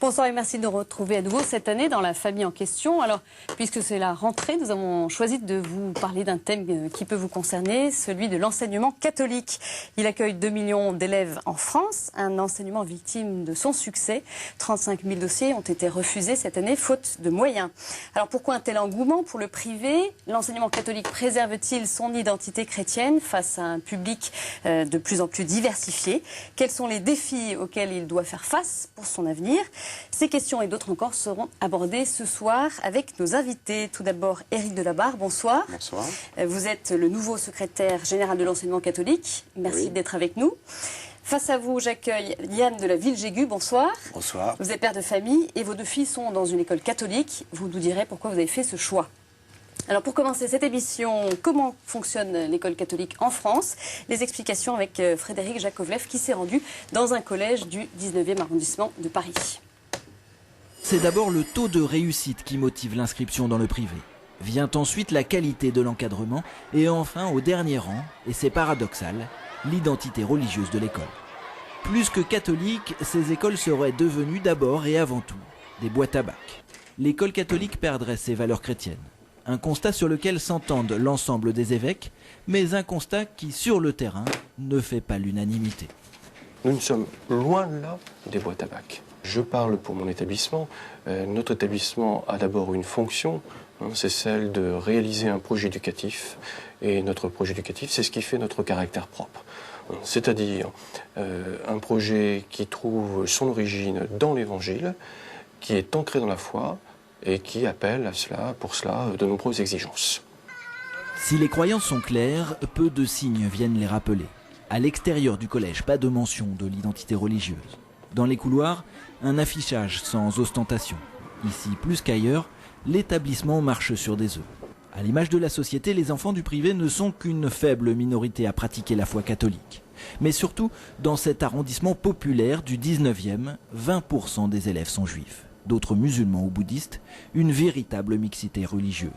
Bonsoir et merci de nous retrouver à nouveau cette année dans la famille en question. Alors, puisque c'est la rentrée, nous avons choisi de vous parler d'un thème qui peut vous concerner, celui de l'enseignement catholique. Il accueille 2 millions d'élèves en France, un enseignement victime de son succès. 35 000 dossiers ont été refusés cette année, faute de moyens. Alors pourquoi un tel engouement pour le privé? L'enseignement catholique préserve-t-il son identité chrétienne face à un public de plus en plus diversifié? Quels sont les défis auxquels il doit faire face pour son avenir? Ces questions et d'autres encore seront abordées ce soir avec nos invités. Tout d'abord, Éric Delabarre, bonsoir. Bonsoir. Vous êtes le nouveau secrétaire général de l'enseignement catholique. Merci d'être avec nous. Face à vous, j'accueille Yann de la Villegégu, bonsoir. Bonsoir. Vous êtes père de famille et vos 2 filles sont dans une école catholique. Vous nous direz pourquoi vous avez fait ce choix. Alors pour commencer cette émission, comment fonctionne l'école catholique en France? Les explications avec Frédéric Jakovlev qui s'est rendu dans un collège du 19e arrondissement de Paris. C'est d'abord le taux de réussite qui motive l'inscription dans le privé. Vient ensuite la qualité de l'encadrement et enfin au dernier rang, et c'est paradoxal, l'identité religieuse de l'école. Plus que catholique, ces écoles seraient devenues d'abord et avant tout des boîtes à bac. L'école catholique perdrait ses valeurs chrétiennes. Un constat sur lequel s'entendent l'ensemble des évêques, mais un constat qui, sur le terrain, ne fait pas l'unanimité. Nous ne sommes loin de là des boîtes à bac. Je parle pour mon établissement. Notre établissement a d'abord une fonction, c'est celle de réaliser un projet éducatif. Et notre projet éducatif, c'est ce qui fait notre caractère propre. C'est-à-dire un projet qui trouve son origine dans l'Évangile, qui est ancré dans la foi, et qui appelle à cela, pour cela, de nombreuses exigences. Si les croyances sont claires, peu de signes viennent les rappeler. À l'extérieur du collège, pas de mention de l'identité religieuse. Dans les couloirs, un affichage sans ostentation. Ici, plus qu'ailleurs, l'établissement marche sur des œufs. À l'image de la société, les enfants du privé ne sont qu'une faible minorité à pratiquer la foi catholique. Mais surtout, dans cet arrondissement populaire du 19e, 20% des élèves sont juifs. D'autres musulmans ou bouddhistes, une véritable mixité religieuse.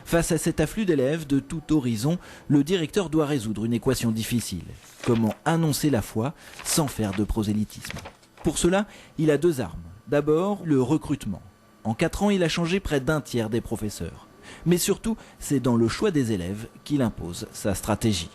Face à cet afflux d'élèves de tout horizon, le directeur doit résoudre une équation difficile. Comment annoncer la foi sans faire de prosélytisme? Pour cela, il a 2 armes. D'abord, le recrutement. En 4 ans, il a changé près d'1 tiers des professeurs. Mais surtout, c'est dans le choix des élèves qu'il impose sa stratégie.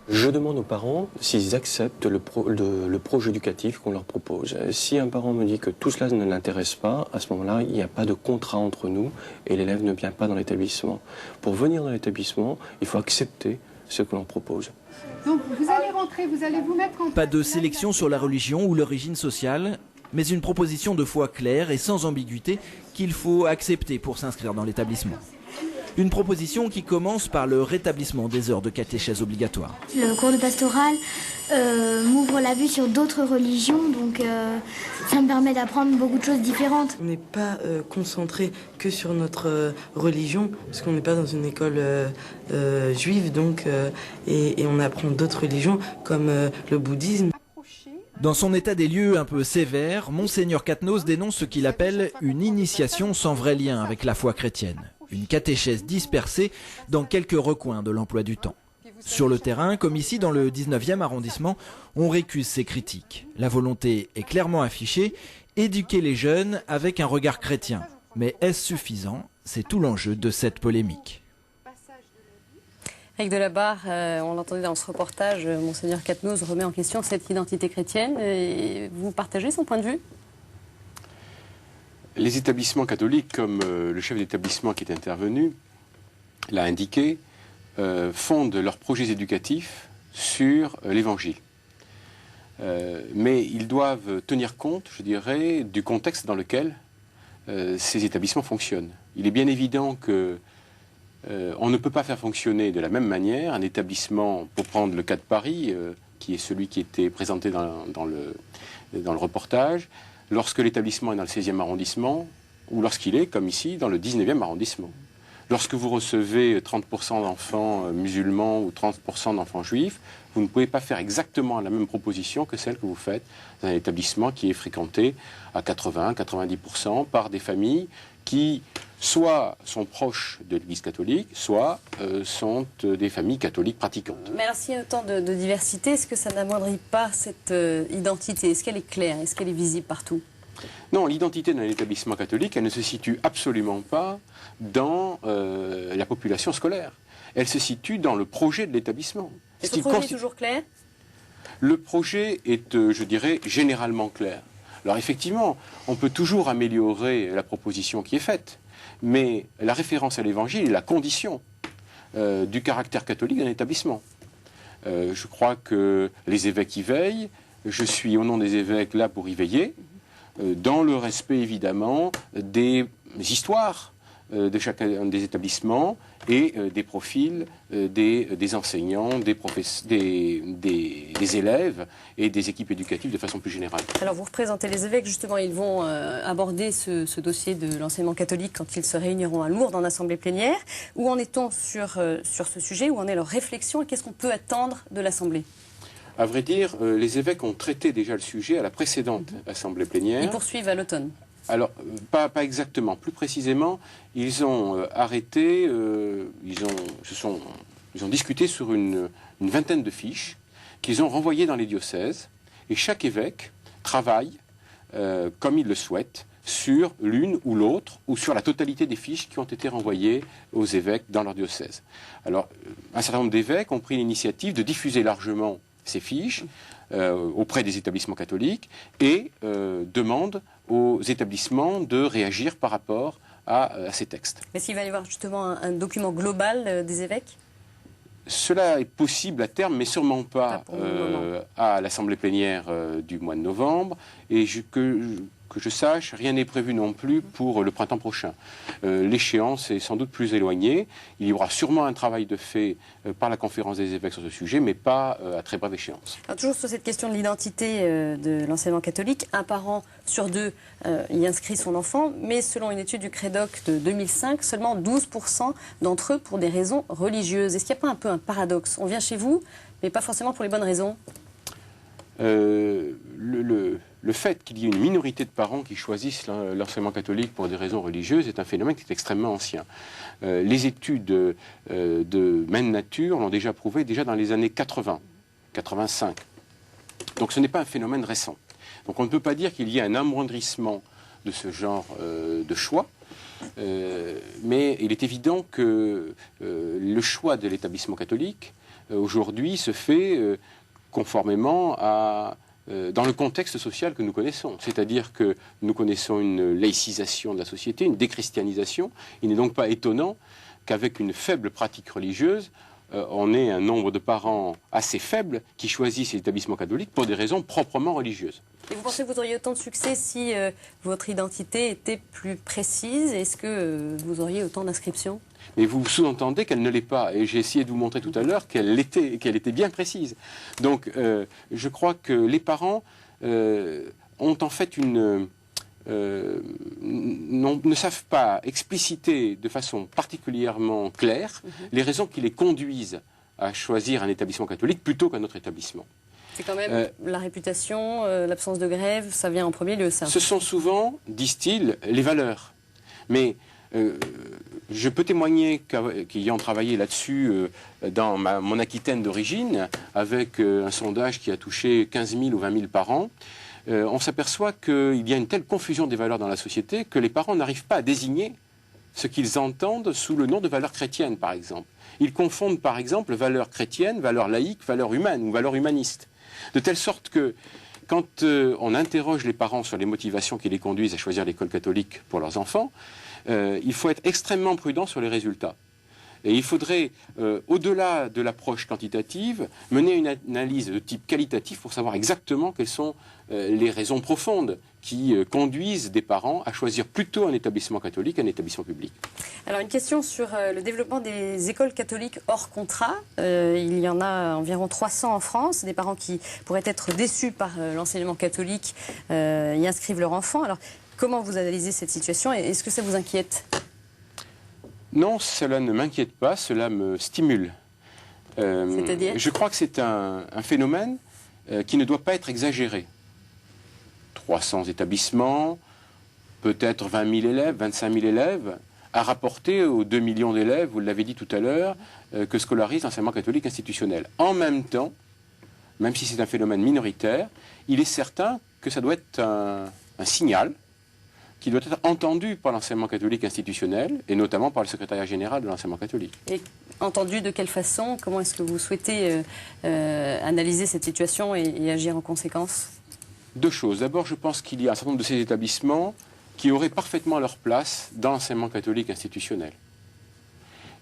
Je demande aux parents s'ils acceptent le projet éducatif qu'on leur propose. Si un parent me dit que tout cela ne l'intéresse pas, à ce moment-là, il n'y a pas de contrat entre nous et l'élève ne vient pas dans l'établissement. Pour venir dans l'établissement, il faut accepter ce que l'on propose. Donc vous allez rentrer, vous allez vous mettre en... Pas de sélection sur la religion ou l'origine sociale, mais une proposition de foi claire et sans ambiguïté qu'il faut accepter pour s'inscrire dans l'établissement. Une proposition qui commence par le rétablissement des heures de catéchèse obligatoires. Le cours de pastoral m'ouvre la vue sur d'autres religions, donc ça me permet d'apprendre beaucoup de choses différentes. On n'est pas concentré que sur notre religion, parce qu'on n'est pas dans une école juive, donc, et on apprend d'autres religions comme le bouddhisme. Dans son état des lieux un peu sévère, Monseigneur Catnos dénonce ce qu'il appelle une initiation sans vrai lien avec la foi chrétienne. Une catéchèse dispersée dans quelques recoins de l'emploi du temps. Sur le terrain, comme ici dans le 19e arrondissement, on récuse ces critiques. La volonté est clairement affichée, éduquer les jeunes avec un regard chrétien. Mais est-ce suffisant? C'est tout l'enjeu de cette polémique. Éric Delabarre, on l'entendait dans ce reportage, Monseigneur Catnos remet en question cette identité chrétienne. Et vous partagez son point de vue? Les établissements catholiques, comme le chef d'établissement qui est intervenu l'a indiqué, fondent leurs projets éducatifs sur l'Évangile. Mais ils doivent tenir compte, je dirais, du contexte dans lequel ces établissements fonctionnent. Il est bien évident que on ne peut pas faire fonctionner de la même manière un établissement, pour prendre le cas de Paris, qui est celui qui était présenté dans le reportage, lorsque l'établissement est dans le 16e arrondissement, ou lorsqu'il est, comme ici, dans le 19e arrondissement. Lorsque vous recevez 30% d'enfants musulmans ou 30% d'enfants juifs, vous ne pouvez pas faire exactement la même proposition que celle que vous faites dans un établissement qui est fréquenté à 80-90% par des familles qui soit sont proches de l'Église catholique, soit sont des familles catholiques pratiquantes. Mais alors s'il y a autant de diversité, est-ce que ça n'amoindrit pas cette identité? Est-ce qu'elle est claire? Est-ce qu'elle est visible partout? Non, l'identité d'un établissement catholique, elle ne se situe absolument pas dans la population scolaire. Elle se situe dans le projet de l'établissement. Et ce projet est toujours clair? Le projet est, je dirais, généralement clair. Alors effectivement, on peut toujours améliorer la proposition qui est faite, mais la référence à l'Évangile est la condition du caractère catholique d'un établissement. Je crois que les évêques y veillent. Je suis, au nom des évêques, là pour y veiller, dans le respect, évidemment, des histoires de chacun des établissements et des profils des enseignants, des élèves et des équipes éducatives de façon plus générale. Alors vous représentez les évêques, justement, ils vont aborder ce dossier de l'enseignement catholique quand ils se réuniront à Lourdes en assemblée plénière. Où en est-on sur ce sujet? Où en est leur réflexion et qu'est-ce qu'on peut attendre de l'assemblée? À vrai dire, les évêques ont traité déjà le sujet à la précédente assemblée plénière. Ils poursuivent à l'automne? Alors, pas exactement. Plus précisément, ils ont arrêté, ils ont discuté sur une vingtaine de fiches qu'ils ont renvoyées dans les diocèses. Et chaque évêque travaille, comme il le souhaite, sur l'une ou l'autre, ou sur la totalité des fiches qui ont été renvoyées aux évêques dans leur diocèse. Alors, un certain nombre d'évêques ont pris l'initiative de diffuser largement ces fiches auprès des établissements catholiques et demandent aux établissements de réagir par rapport à ces textes. Est-ce qu'il va y avoir justement un document global des évêques? Cela est possible à terme, mais sûrement pas à l'assemblée plénière du mois de novembre. Et que je sache, rien n'est prévu non plus pour le printemps prochain. L'échéance est sans doute plus éloignée. Il y aura sûrement un travail de fait par la conférence des évêques sur ce sujet, mais pas à très brève échéance. Alors, toujours sur cette question de l'identité de l'enseignement catholique, un parent sur deux y inscrit son enfant, mais selon une étude du Crédoc de 2005, seulement 12% d'entre eux pour des raisons religieuses. Est-ce qu'il n'y a pas un peu un paradoxe? On vient chez vous, mais pas forcément pour les bonnes raisons. Le fait qu'il y ait une minorité de parents qui choisissent l'enseignement catholique pour des raisons religieuses est un phénomène qui est extrêmement ancien. Les études de même nature l'ont déjà prouvé déjà dans les années 80, 85. Donc ce n'est pas un phénomène récent. Donc on ne peut pas dire qu'il y ait un amoindrissement de ce genre de choix. Mais il est évident que le choix de l'établissement catholique aujourd'hui se fait conformément dans le contexte social que nous connaissons. C'est-à-dire que nous connaissons une laïcisation de la société, une déchristianisation. Il n'est donc pas étonnant qu'avec une faible pratique religieuse, on ait un nombre de parents assez faible qui choisissent l'établissement catholique pour des raisons proprement religieuses. Et vous pensez que vous auriez autant de succès si votre identité était plus précise? Est-ce que vous auriez autant d'inscriptions? Mais vous sous-entendez qu'elle ne l'est pas. Et j'ai essayé de vous montrer tout à l'heure qu'elle était bien précise. Donc, je crois que les parents ont en fait ne savent pas expliciter de façon particulièrement claire les raisons qui les conduisent à choisir un établissement catholique plutôt qu'un autre établissement. C'est quand même la réputation, l'absence de grève, ça vient en premier lieu, ça. Ce sont souvent, disent-ils, les valeurs. Mais je peux témoigner qu'ayant travaillé là-dessus dans mon Aquitaine d'origine, avec un sondage qui a touché 15 000 ou 20 000 parents, on s'aperçoit qu'il y a une telle confusion des valeurs dans la société que les parents n'arrivent pas à désigner ce qu'ils entendent sous le nom de valeurs chrétiennes, par exemple. Ils confondent, par exemple, valeurs chrétiennes, valeurs laïques, valeurs humaines ou valeurs humanistes. De telle sorte que, quand on interroge les parents sur les motivations qui les conduisent à choisir l'école catholique pour leurs enfants, il faut être extrêmement prudent sur les résultats. Et il faudrait, au-delà de l'approche quantitative, mener une analyse de type qualitatif pour savoir exactement quelles sont les raisons profondes qui conduisent des parents à choisir plutôt un établissement catholique qu'un établissement public. Alors une question sur le développement des écoles catholiques hors contrat. Il y en a environ 300 en France, des parents qui pourraient être déçus par l'enseignement catholique y inscrivent leur enfant. Alors comment vous analysez cette situation et est-ce que ça vous inquiète ? Non, cela ne m'inquiète pas, cela me stimule. C'est-à-dire ? Je crois que c'est un phénomène qui ne doit pas être exagéré. 300 établissements, peut-être 20 000 élèves, 25 000 élèves, à rapporter aux 2 millions d'élèves, vous l'avez dit tout à l'heure, que scolarise l'enseignement catholique institutionnel. En même temps, même si c'est un phénomène minoritaire, il est certain que ça doit être un signal qui doit être entendu par l'enseignement catholique institutionnel et notamment par le secrétariat général de l'enseignement catholique. Et entendu de quelle façon? Comment est-ce que vous souhaitez analyser cette situation et agir en conséquence? Deux choses. D'abord, je pense qu'il y a un certain nombre de ces établissements qui auraient parfaitement leur place dans l'enseignement catholique institutionnel.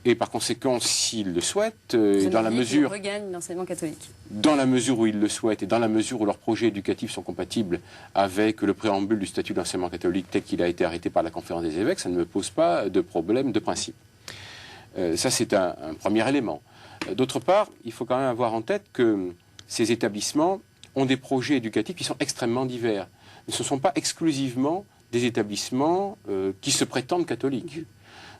Et par conséquent, s'ils le souhaitent, dans la mesure regagnent l'enseignement catholique. Dans la mesure où ils le souhaitent et dans la mesure où leurs projets éducatifs sont compatibles avec le préambule du statut de l'enseignement catholique tel qu'il a été arrêté par la conférence des évêques, ça ne me pose pas de problème de principe. Ça, c'est un premier élément. D'autre part, il faut quand même avoir en tête que ces établissements ont des projets éducatifs qui sont extrêmement divers. Ce ne sont pas exclusivement des établissements qui se prétendent catholiques.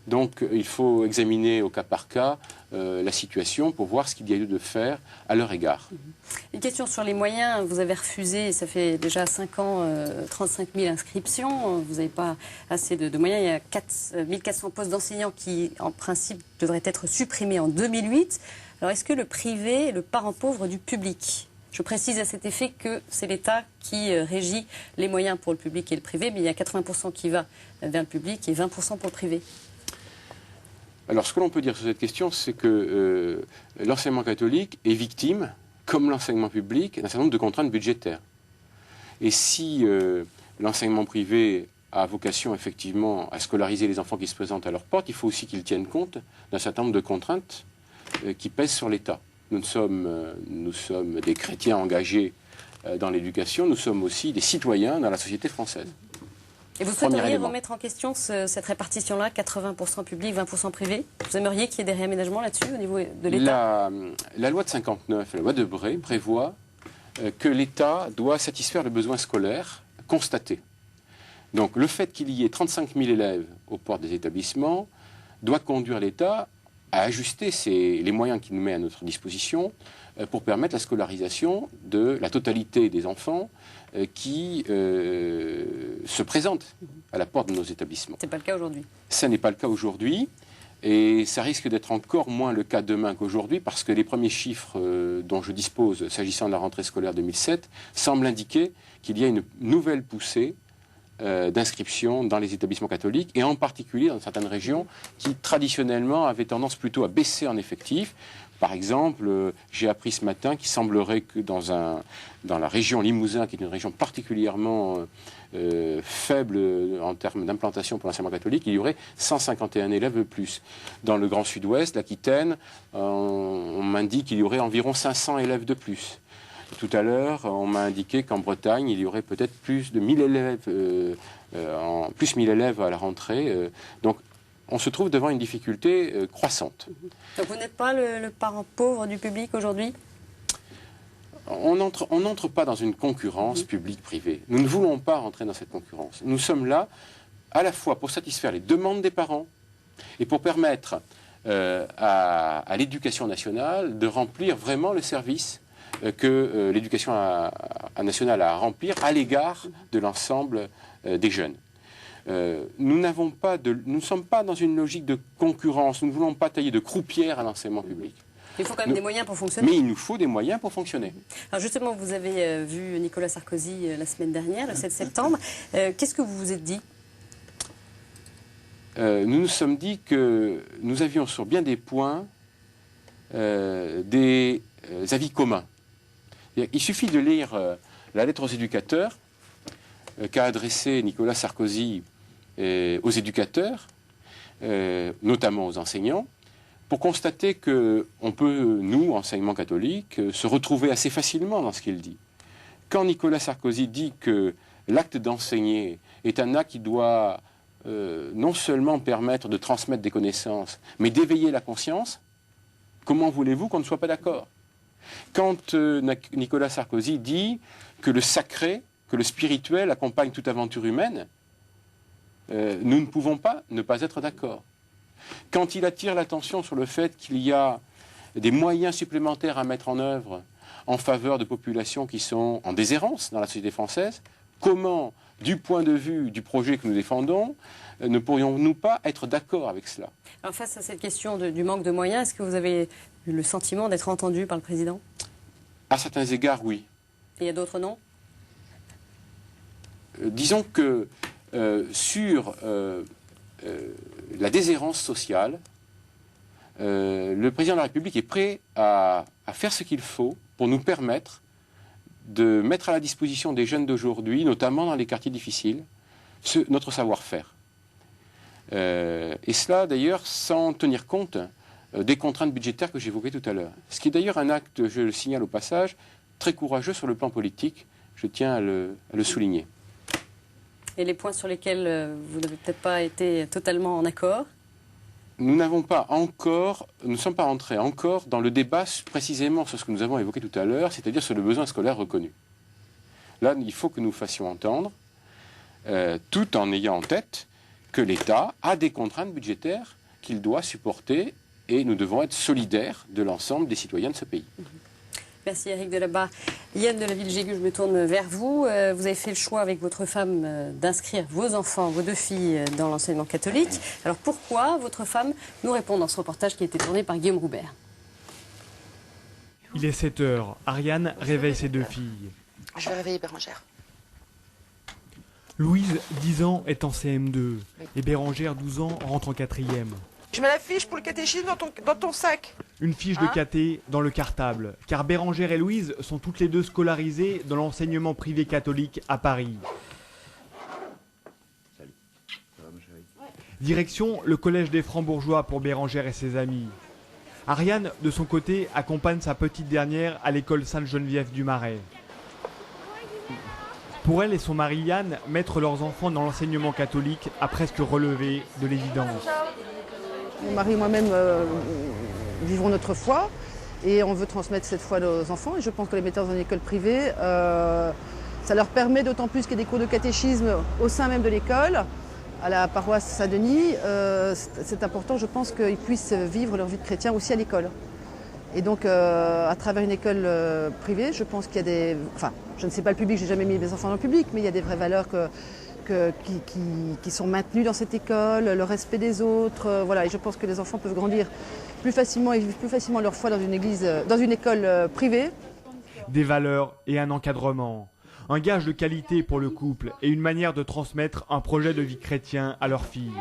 Donc il faut examiner au cas par cas la situation pour voir ce qu'il y a lieu de faire à leur égard. Une question sur les moyens. Vous avez refusé, ça fait déjà 5 ans, 35 000 inscriptions. Vous n'avez pas assez de moyens. Il y a 1400 postes d'enseignants qui, en principe, devraient être supprimés en 2008. Alors est-ce que le privé est le parent pauvre du public ? Je précise à cet effet que c'est l'État qui régit les moyens pour le public et le privé, mais il y a 80% qui va vers le public et 20% pour le privé. Alors, ce que l'on peut dire sur cette question, c'est que l'enseignement catholique est victime, comme l'enseignement public, d'un certain nombre de contraintes budgétaires. Et si l'enseignement privé a vocation, effectivement, à scolariser les enfants qui se présentent à leur porte, il faut aussi qu'il tienne compte d'un certain nombre de contraintes qui pèsent sur l'État. Nous sommes des chrétiens engagés dans l'éducation, nous sommes aussi des citoyens dans la société française. Et vous souhaiteriez remettre en question cette répartition-là, 80% public, 20% privé? Vous aimeriez qu'il y ait des réaménagements là-dessus au niveau de l'État? La loi de 59, la loi Debré, prévoit que l'État doit satisfaire le besoin scolaire constaté. Donc le fait qu'il y ait 35 000 élèves aux portes des établissements doit conduire l'État à ajuster les moyens qu'il nous met à notre disposition pour permettre la scolarisation de la totalité des enfants qui se présentent à la porte de nos établissements. Ce n'est pas le cas aujourd'hui. Ça n'est pas le cas aujourd'hui et ça risque d'être encore moins le cas demain qu'aujourd'hui parce que les premiers chiffres dont je dispose s'agissant de la rentrée scolaire 2007 semblent indiquer qu'il y a une nouvelle poussée d'inscription dans les établissements catholiques et en particulier dans certaines régions qui traditionnellement avaient tendance plutôt à baisser en effectif. Par exemple, j'ai appris ce matin qu'il semblerait que dans la région Limousin, qui est une région particulièrement faible en termes d'implantation pour l'enseignement catholique, il y aurait 151 élèves de plus. Dans le Grand Sud-Ouest, l'Aquitaine, on m'indique qu'il y aurait environ 500 élèves de plus. Tout à l'heure, on m'a indiqué qu'en Bretagne, il y aurait peut-être plus de 1000 élèves, plus 1000 élèves à la rentrée. Donc, on se trouve devant une difficulté croissante. Donc, vous n'êtes pas le parent pauvre du public aujourd'hui? On n'entre pas dans une concurrence publique-privée. Nous ne voulons pas rentrer dans cette concurrence. Nous sommes là à la fois pour satisfaire les demandes des parents et pour permettre à l'éducation nationale de remplir vraiment le service que l'éducation nationale a à remplir à l'égard de l'ensemble des jeunes. Nous ne sommes pas dans une logique de concurrence, nous ne voulons pas tailler de croupière à l'enseignement public. Il faut quand même des moyens pour fonctionner. Mais il nous faut des moyens pour fonctionner. Alors justement, vous avez vu Nicolas Sarkozy la semaine dernière, le 7 septembre. Qu'est-ce que vous vous êtes dit? Nous nous sommes dit que nous avions sur bien des points des avis communs. Il suffit de lire la lettre aux éducateurs qu'a adressée Nicolas Sarkozy aux éducateurs, notamment aux enseignants, pour constater qu'on peut, nous, enseignement catholique, se retrouver assez facilement dans ce qu'il dit. Quand Nicolas Sarkozy dit que l'acte d'enseigner est un acte qui doit non seulement permettre de transmettre des connaissances, mais d'éveiller la conscience, comment voulez-vous qu'on ne soit pas d'accord? Quand Nicolas Sarkozy dit que le sacré, que le spirituel accompagne toute aventure humaine, nous ne pouvons pas ne pas être d'accord. Quand il attire l'attention sur le fait qu'il y a des moyens supplémentaires à mettre en œuvre en faveur de populations qui sont en déshérence dans la société française, comment, du point de vue du projet que nous défendons, ne pourrions-nous pas être d'accord avec cela? Alors face à cette question du manque de moyens, est-ce que vous avez eu le sentiment d'être entendu par le président? À certains égards, oui. Et il y a d'autres non? disons que sur la déshérence sociale, le président de la République est prêt à faire ce qu'il faut pour nous permettre de mettre à la disposition des jeunes d'aujourd'hui, notamment dans les quartiers difficiles, notre savoir-faire. Et cela, d'ailleurs, sans tenir compte des contraintes budgétaires que j'évoquais tout à l'heure. Ce qui est d'ailleurs un acte, je le signale au passage, très courageux sur le plan politique, je tiens à le souligner. Et les points sur lesquels vous n'avez peut-être pas été totalement en accord? Nous n'avons pas encore, nous ne sommes pas entrés encore dans le débat précisément sur ce que nous avons évoqué tout à l'heure, c'est-à-dire sur le besoin scolaire reconnu. Là, il faut que nous fassions entendre, tout en ayant en tête que l'État a des contraintes budgétaires qu'il doit supporter et nous devons être solidaires de l'ensemble des citoyens de ce pays. Merci Éric Delabarre. Yann de la Ville-Jégu, je me tourne vers vous. Vous avez fait le choix avec votre femme d'inscrire vos enfants, vos 2 filles, dans l'enseignement catholique. Alors pourquoi votre femme nous répond dans ce reportage qui a été tourné par Guillaume Roubert? Il est 7 heures. Ariane réveille ses 2 filles. Je vais réveiller Bérangère. Louise, 10 ans, est en CM2 et Bérangère, 12 ans, rentre en 4e. Je mets la fiche pour le catéchisme dans ton sac. Une fiche de caté dans le cartable, car Bérangère et Louise sont toutes les deux scolarisées dans l'enseignement privé catholique à Paris. Direction le collège des Francs-Bourgeois pour Bérangère et ses amis. Ariane, de son côté, accompagne sa petite dernière à l'école Sainte-Geneviève du Marais. Pour elle et son mari Yann, mettre leurs enfants dans l'enseignement catholique a presque relevé de l'évidence. Mon mari et moi-même vivons notre foi et on veut transmettre cette foi aux enfants. Et je pense que les mettre dans une école privée, ça leur permet d'autant plus qu'il y a des cours de catéchisme au sein même de l'école, à la paroisse Saint-Denis. C'est important, je pense, qu'ils puissent vivre leur vie de chrétien aussi à l'école. Et donc, à travers une école privée, je pense qu'il y a des... Enfin, je ne sais pas le public, je n'ai jamais mis mes enfants dans le public, mais il y a des vraies valeurs qui sont maintenues dans cette école, le respect des autres, voilà. Et je pense que les enfants peuvent grandir plus facilement et vivre plus facilement leur foi dans une école privée. Des valeurs et un encadrement. Un gage de qualité pour le couple et une manière de transmettre un projet de vie chrétien à leur fille.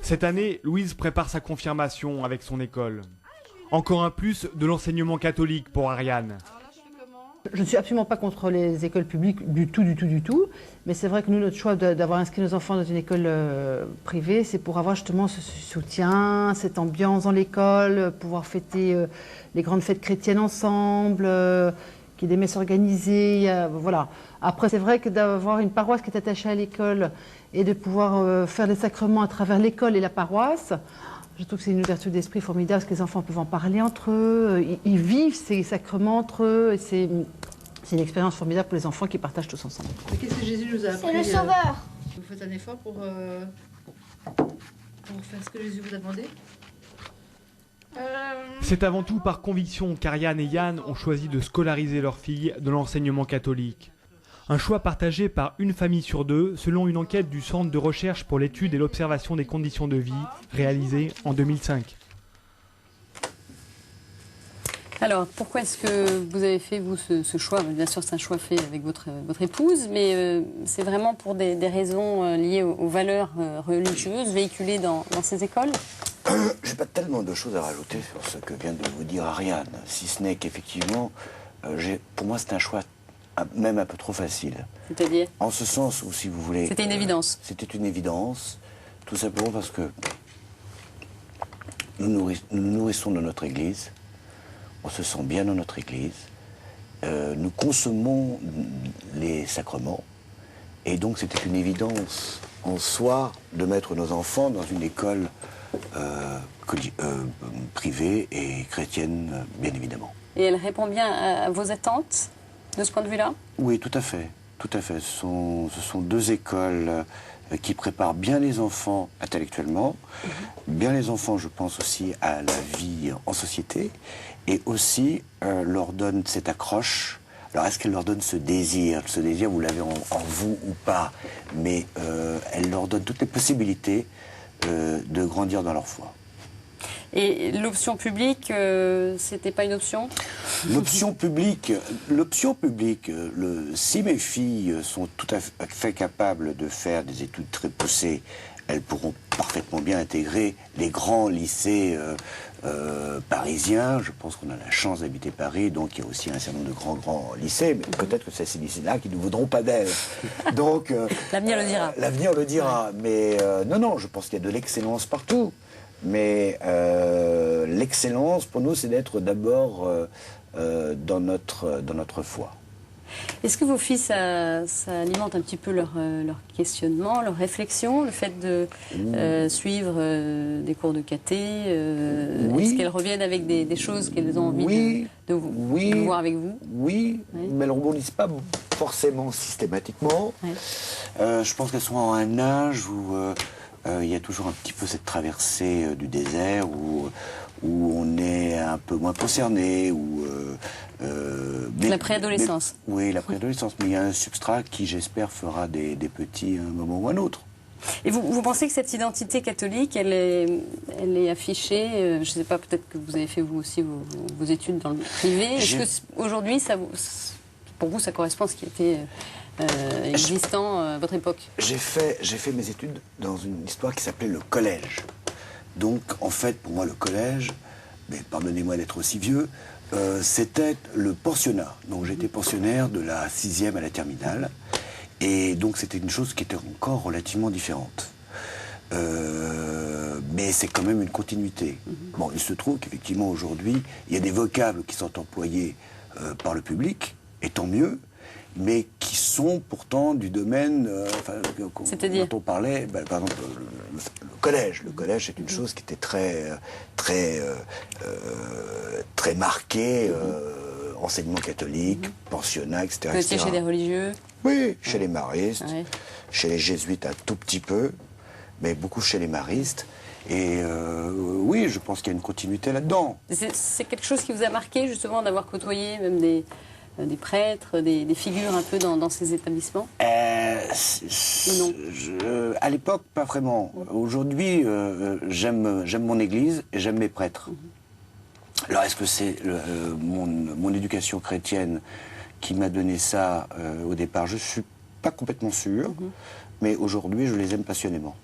Cette année, Louise prépare sa confirmation avec son école. Encore un plus de l'enseignement catholique pour Ariane. Je ne suis absolument pas contre les écoles publiques du tout. Mais c'est vrai que nous, notre choix d'avoir inscrit nos enfants dans une école privée, c'est pour avoir justement ce soutien, cette ambiance dans l'école, pouvoir fêter les grandes fêtes chrétiennes ensemble, qu'il y ait des messes organisées, voilà. Après, c'est vrai que d'avoir une paroisse qui est attachée à l'école et de pouvoir faire des sacrements à travers l'école et la paroisse, je trouve que c'est une ouverture d'esprit formidable, parce que les enfants peuvent en parler entre eux, ils vivent ces sacrements entre eux, et c'est une expérience formidable pour les enfants qui partagent tous ensemble. Mais qu'est-ce que Jésus nous a appris? C'est le Sauveur. Vous faites un effort pour faire ce que Jésus vous a demandé? C'est avant tout par conviction qu'Ariane et Yann ont choisi de scolariser leurs filles dans l'enseignement catholique. Un choix partagé par une famille sur 2, selon une enquête du Centre de recherche pour l'étude et l'observation des conditions de vie, réalisée en 2005. Alors, pourquoi est-ce que vous avez fait, vous, ce choix? Bien sûr, c'est un choix fait avec votre épouse, mais c'est vraiment pour des raisons liées aux valeurs religieuses véhiculées dans ces écoles? Je n'ai pas tellement de choses à rajouter sur ce que vient de vous dire Ariane, si ce n'est qu'effectivement, pour moi, c'est un choix même un peu trop facile. C'est-à-dire? En ce sens où, si vous voulez... C'était une évidence. C'était une évidence, tout simplement parce que nous nous nourrissons de notre Église, on se sent bien dans notre Église, nous consommons les sacrements, et donc c'était une évidence en soi de mettre nos enfants dans une école privée et chrétienne, bien évidemment. Et elle répond bien à vos attentes de ce point de vue-là? Oui, tout à fait. Tout à fait. Ce sont 2 écoles qui préparent bien les enfants intellectuellement, bien les enfants, je pense aussi, à la vie en société, et aussi leur donnent cette accroche. Alors, est-ce qu'elle leur donne ce désir? Ce désir, vous l'avez en vous ou pas, mais elle leur donne toutes les possibilités de grandir dans leur foi. Et l'option publique, c'était pas une option? L'option publique, si mes filles sont tout à fait capables de faire des études très poussées, elles pourront parfaitement bien intégrer les grands lycées parisiens. Je pense qu'on a la chance d'habiter Paris, donc il y a aussi un certain nombre de grands lycées, mais peut-être que c'est ces lycées-là qui ne voudront pas d'elles. Donc l'avenir le dira. L'avenir le dira. Mais non, je pense qu'il y a de l'excellence partout. Mais l'excellence, pour nous, c'est d'être d'abord dans notre foi. Est-ce que vos filles, ça alimente un petit peu leur questionnement, leur réflexion, le fait de suivre des cours de caté Oui. Est-ce qu'elles reviennent avec des choses qu'elles ont envie de voir avec vous? Oui, mais elles ne rebondissent pas forcément systématiquement. Ouais. Je pense qu'elles sont à un âge où il y a toujours un petit peu cette traversée du désert où on est un peu moins concerné. La préadolescence. Oui, la préadolescence. Mais il y a un substrat qui, j'espère, fera des petits à un moment ou un autre. Et vous pensez que cette identité catholique, elle est affichée, je ne sais pas, peut-être que vous avez fait vous aussi vos études dans le privé. Est-ce que aujourd'hui, pour vous, ça correspond à ce qui était existant à votre époque? J'ai fait mes études dans une histoire qui s'appelait le collège. Donc, en fait, pour moi, le collège, mais pardonnez-moi d'être aussi vieux, c'était le pensionnat. Donc, j'étais pensionnaire de la 6e à la terminale. Et donc, c'était une chose qui était encore relativement différente. Mais c'est quand même une continuité. Bon, il se trouve qu'effectivement, aujourd'hui, il y a des vocables qui sont employés par le public, et tant mieux, mais qui sont pourtant du domaine dont on parlait, par exemple, le collège. Le collège, c'est une chose qui était très marquée, enseignement catholique, pensionnat, etc. Vous étiez chez des religieux? Oui, chez les maristes, chez les jésuites un tout petit peu, mais beaucoup chez les maristes. Et oui, je pense qu'il y a une continuité là-dedans. C'est quelque chose qui vous a marqué, justement, d'avoir côtoyé même des prêtres, des figures un peu dans ces établissements? Non. À l'époque, pas vraiment. Aujourd'hui, j'aime mon église et j'aime mes prêtres. Alors, est-ce que c'est mon éducation chrétienne qui m'a donné ça au départ? Je ne suis pas complètement sûr, mais aujourd'hui, je les aime passionnément.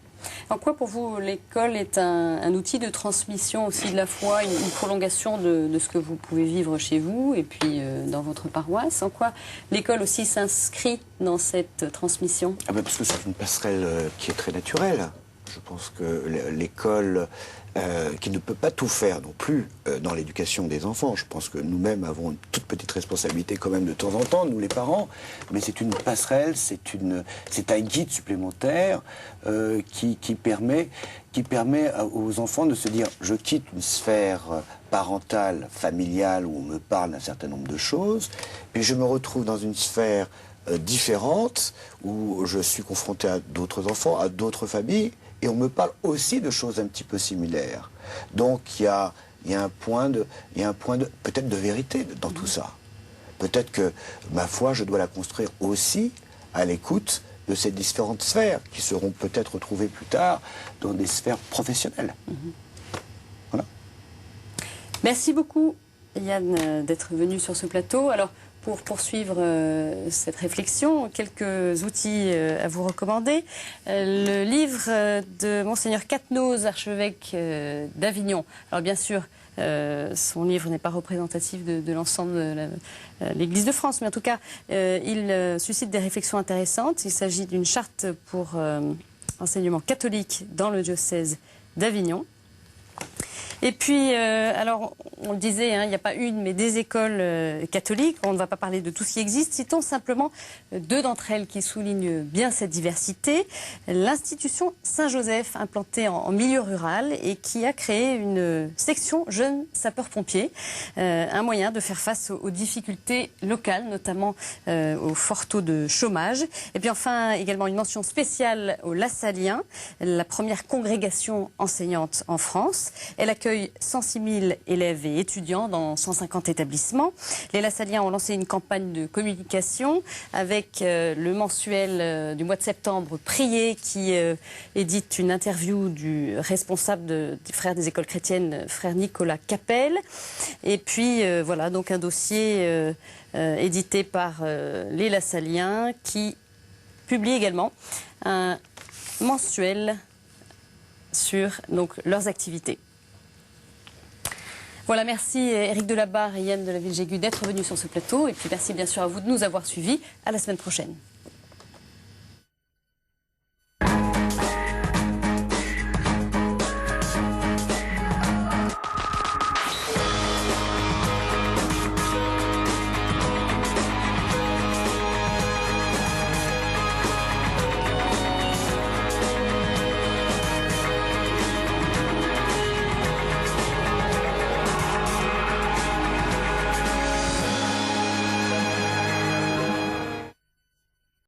En quoi, pour vous, l'école est un outil de transmission aussi de la foi, une prolongation de ce que vous pouvez vivre chez vous et puis dans votre paroisse? En quoi l'école aussi s'inscrit dans cette transmission? Parce que c'est une passerelle qui est très naturelle. Je pense que l'école, qui ne peut pas tout faire non plus dans l'éducation des enfants, je pense que nous-mêmes avons une toute petite responsabilité quand même de temps en temps, nous les parents, mais c'est une passerelle, c'est un guide supplémentaire qui permet aux enfants de se dire « je quitte une sphère parentale, familiale, où on me parle d'un certain nombre de choses, puis je me retrouve dans une sphère différente, où je suis confronté à d'autres enfants, à d'autres familles, et on me parle aussi de choses un petit peu similaires. Donc il y a un point de peut-être de vérité dans tout ça. Peut-être que ma foi, je dois la construire aussi à l'écoute de ces différentes sphères qui seront peut-être retrouvées plus tard dans des sphères professionnelles. Voilà. Merci beaucoup, Yann, d'être venu sur ce plateau. Alors, pour poursuivre cette réflexion, quelques outils à vous recommander. Le livre de Monseigneur Cathenose, archevêque d'Avignon. Alors bien sûr, son livre n'est pas représentatif de l'ensemble de l'Église de France, mais en tout cas, il suscite des réflexions intéressantes. Il s'agit d'une charte pour enseignement catholique dans le diocèse d'Avignon. Et puis, alors, on le disait, il n'y a pas une, mais des écoles catholiques. On ne va pas parler de tout ce qui existe. Citons simplement deux d'entre elles qui soulignent bien cette diversité. L'institution Saint-Joseph, implantée en milieu rural et qui a créé une section jeunes sapeurs-pompiers. Un moyen de faire face aux difficultés locales, notamment au fort taux de chômage. Et puis enfin, également une mention spéciale aux Lassaliens, la première congrégation enseignante en France. Elle accueille 106 000 élèves et étudiants dans 150 établissements. Les Lassaliens ont lancé une campagne de communication avec le mensuel du mois de septembre, Prier, qui édite une interview du responsable des Frères des écoles chrétiennes, frère Nicolas Capel. Et puis voilà, donc un dossier édité par les Lassaliens qui publie également un mensuel sur donc, leurs activités. Voilà, merci Éric Delabarre et Yann de la Ville-Jégu d'être venus sur ce plateau. Et puis merci bien sûr à vous de nous avoir suivis. À la semaine prochaine.